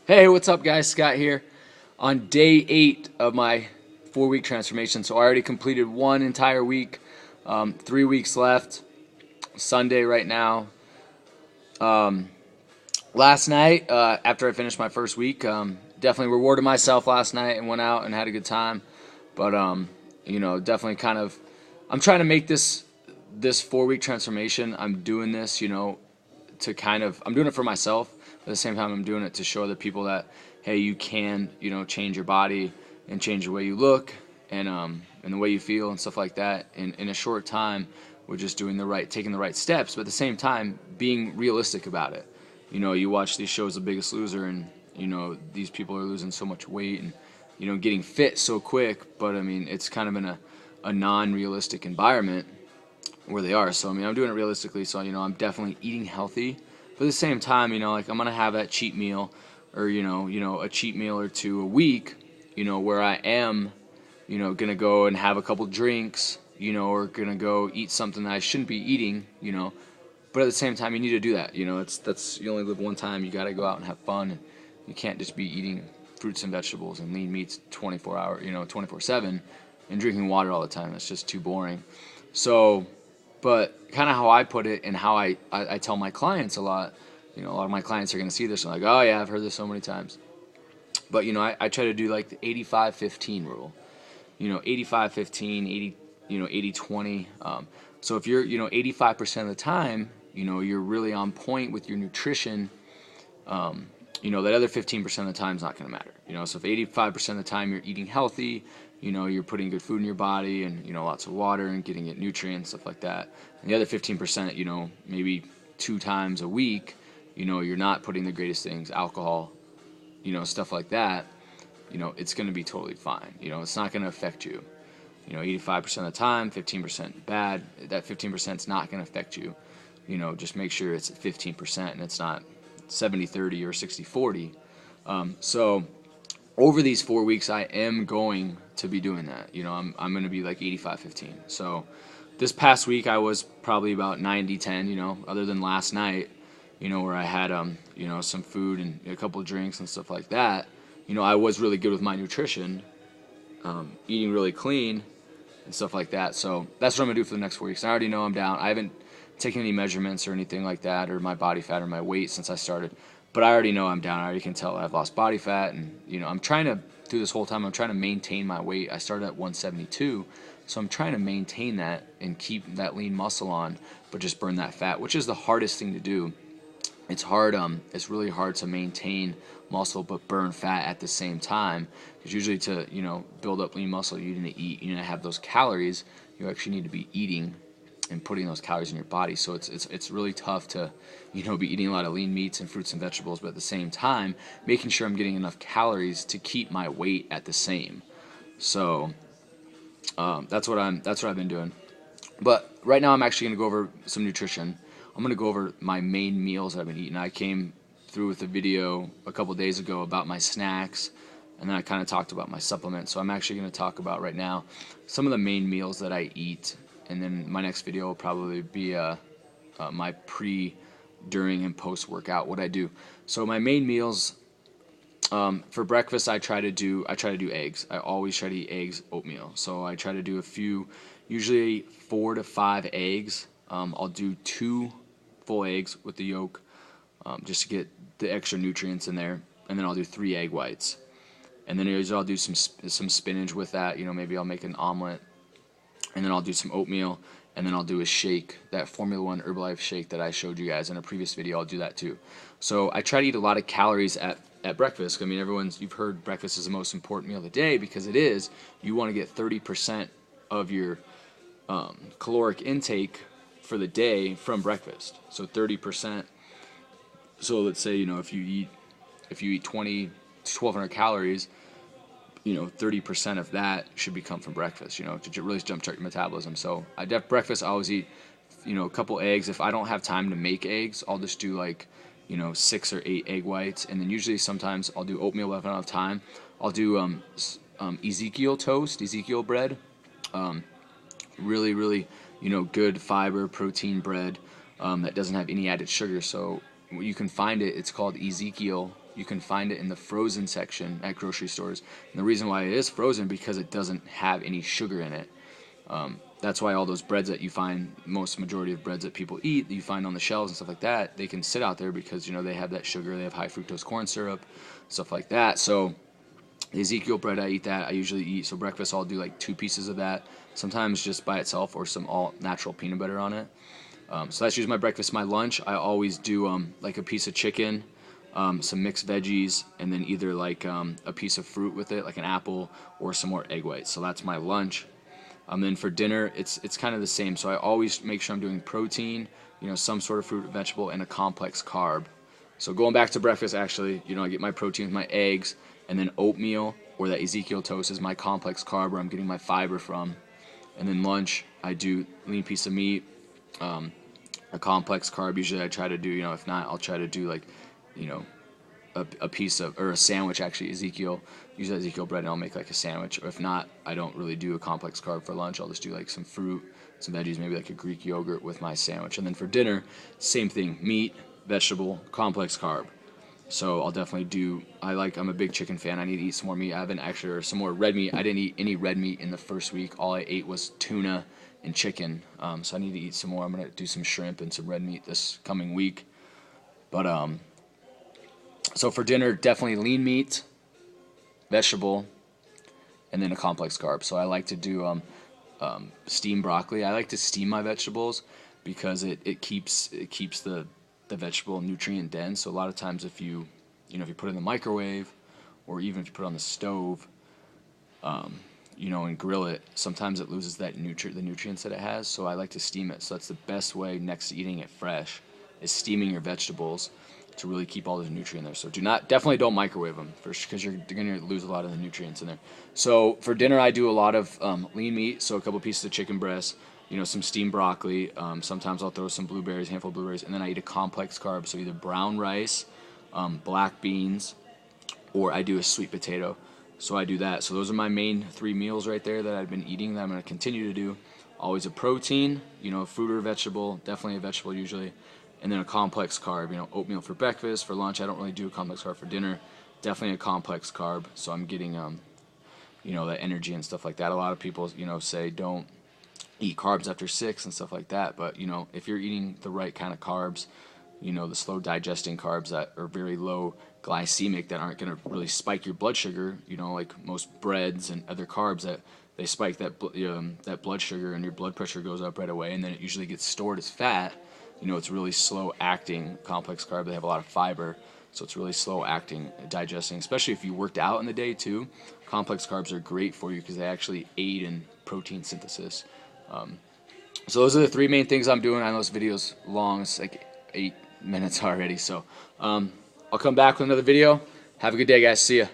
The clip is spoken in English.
Hey, what's up, guys? Scott here on day 8 of my 4-week transformation. So I already completed one entire week, 3 weeks left. Sunday right now. Last night, after I finished my first week, definitely rewarded myself last night and went out and had a good time. But definitely kind of, I'm trying to make this 4-week transformation. I'm doing this, to kind of, I'm doing it for myself. At the same time, I'm doing it to show other people that, hey, you can, change your body and change the way you look and the way you feel and stuff like that in a short time. We're just taking the right steps, but at the same time, being realistic about it. You watch these shows, The Biggest Loser, and these people are losing so much weight and getting fit so quick. But I mean, it's kind of in a non-realistic environment where they are. So I mean, I'm doing it realistically. So I'm definitely eating healthy. But at the same time, like I'm gonna have that cheat meal, or a cheat meal or two a week, where I am, gonna go and have a couple drinks, or gonna go eat something that I shouldn't be eating. But at the same time, you need to do that. That's you only live one time. You gotta go out and have fun. And you can't just be eating fruits and vegetables and lean meats 24 hour, 24/7, and drinking water all the time. That's just too boring. So but kind of how I put it and how I tell my clients a lot, a lot of my clients are going to see this and like, oh yeah, I've heard this so many times. But I try to do like the 85-15 rule. 85-15, 80, 80-20. So if you're 85% of the time, you're really on point with your nutrition. That other 15% of the time is not going to matter. So if 85% of the time you're eating healthy, you're putting good food in your body and, lots of water and getting it nutrients, stuff like that. And the other 15%, maybe 2 times a week, you're not putting the greatest things, alcohol, stuff like that, it's going to be totally fine. It's not going to affect you. 85% of the time, 15% bad. That 15% is not going to affect you. Just make sure it's 15% and it's not 70-30 or 60-40. So over these 4 weeks, I am going to be doing that. I'm going to be like 85-15. So this past week, I was probably about 90-10, other than last night, where I had, some food and a couple of drinks and stuff like that. I was really good with my nutrition, eating really clean and stuff like that. So that's what I'm going to do for the next 4 weeks. I already know I'm down. I haven't taken any measurements or anything like that, or my body fat or my weight since I started. But I already know I'm down. I already can tell I've lost body fat, and I'm trying to, through this whole time, I'm trying to maintain my weight. I started at 172, so I'm trying to maintain that and keep that lean muscle on, but just burn that fat, which is the hardest thing to do. It's hard. It's really hard to maintain muscle but burn fat at the same time. Because usually to build up lean muscle, you need to eat. You need to have those calories. You actually need to be eating and putting those calories in your body. So it's really tough to be eating a lot of lean meats and fruits and vegetables, but at the same time making sure I'm getting enough calories to keep my weight at the same. So that's what I've been doing. But right now I'm actually going to go over some nutrition. I'm going to go over my main meals that I've been eating. I came through with a video a couple days ago about my snacks, and then I kind of talked about my supplements. So I'm actually going to talk about right now some of the main meals that I eat, and then my next video will probably be my pre, during, and post workout, what I do. So my main meals, for breakfast, I try to do eggs. I always try to eat eggs, oatmeal. So I try to do a few, usually 4 to 5 eggs. I'll do 2 full eggs with the yolk, just to get the extra nutrients in there, and then I'll do 3 egg whites. And then usually I'll do some spinach with that. Maybe I'll make an omelet, and then I'll do some oatmeal, and then I'll do a shake, that Formula One Herbalife shake that I showed you guys in a previous video. I'll do that too. So I try to eat a lot of calories at breakfast. I mean, you've heard breakfast is the most important meal of the day, because it is. You want to get 30% of your caloric intake for the day from breakfast. So 30%. So let's say if you eat 1,200 calories, 30% of that should come from breakfast, to really jumpstart your metabolism. So breakfast, I always eat, a couple eggs. If I don't have time to make eggs, I'll just do like, 6 or 8 egg whites. And then usually sometimes I'll do oatmeal if I don't have time. I'll do Ezekiel toast, Ezekiel bread. Really, really, good fiber, protein bread that doesn't have any added sugar. So you can find it. It's called Ezekiel you can find it in the frozen section at grocery stores. And the reason why it is frozen because it doesn't have any sugar in it. That's why all those breads that you find, most majority of breads that people eat, that you find on the shelves and stuff like that, they can sit out there because, you know, they have that sugar, they have high fructose corn syrup, stuff like that. So the Ezekiel bread, I eat that. I usually eat, so breakfast I'll do like 2 pieces of that, sometimes just by itself or some all natural peanut butter on it. So that's usually my breakfast. My lunch, I always do like a piece of chicken, some mixed veggies, and then either like a piece of fruit with it, like an apple, or some more egg whites. So that's my lunch. Then for dinner, it's kind of the same. So I always make sure I'm doing protein, you know, some sort of fruit or vegetable, and a complex carb. So going back to breakfast, actually, you know, I get my protein with my eggs, and then oatmeal or that Ezekiel toast is my complex carb where I'm getting my fiber from. And then lunch, I do lean piece of meat, a complex carb. Usually I try to do, you know, if not, I'll try to do like, you know, a piece of, or a sandwich actually, Ezekiel. Use Ezekiel bread and I'll make like a sandwich. Or if not, I don't really do a complex carb for lunch. I'll just do like some fruit, some veggies, maybe like a Greek yogurt with my sandwich. And then for dinner, same thing, meat, vegetable, complex carb. So I'll definitely do, I'm a big chicken fan. I need to eat some more meat. I haven't actually, or some more red meat. I didn't eat any red meat in the first week. All I ate was tuna and chicken. So I need to eat some more. I'm going to do some shrimp and some red meat this coming week. But, so for dinner, definitely lean meat, vegetable, and then a complex carb. So I like to do steamed broccoli. I like to steam my vegetables because it keeps the vegetable nutrient dense. So a lot of times if you put it in the microwave or even if you put it on the stove, you know, and grill it, sometimes it loses the nutrients that it has. So I like to steam it. So that's the best way next to eating it fresh is steaming your vegetables to really keep all the nutrient there. So definitely don't microwave them first because you're going to lose a lot of the nutrients in there. So for dinner, I do a lot of lean meat, so a couple pieces of chicken breast, you know, some steamed broccoli. Sometimes I'll throw some blueberries, a handful of blueberries, and then I eat a complex carb, so either brown rice, black beans, or I do a sweet potato. So I do that. So those are my main 3 meals right there that I've been eating that I'm going to continue to do. Always a protein, you know, a fruit or a vegetable, definitely a vegetable usually, and then a complex carb, you know, oatmeal for breakfast. For lunch, I don't really do a complex carb. For dinner, definitely a complex carb. So I'm getting, you know, that energy and stuff like that. A lot of people, you know, say don't eat carbs after 6 and stuff like that. But, you know, if you're eating the right kind of carbs, you know, the slow digesting carbs that are very low glycemic that aren't going to really spike your blood sugar, you know, like most breads and other carbs that they spike that blood sugar and your blood pressure goes up right away, and then it usually gets stored as fat. You know, it's really slow acting complex carb. They have a lot of fiber, so it's really slow acting, digesting, especially if you worked out in the day too. Complex carbs are great for you because they actually aid in protein synthesis. So those are the 3 main things I'm doing. I know this video's long. It's like 8 minutes already. So I'll come back with another video. Have a good day, guys. See ya.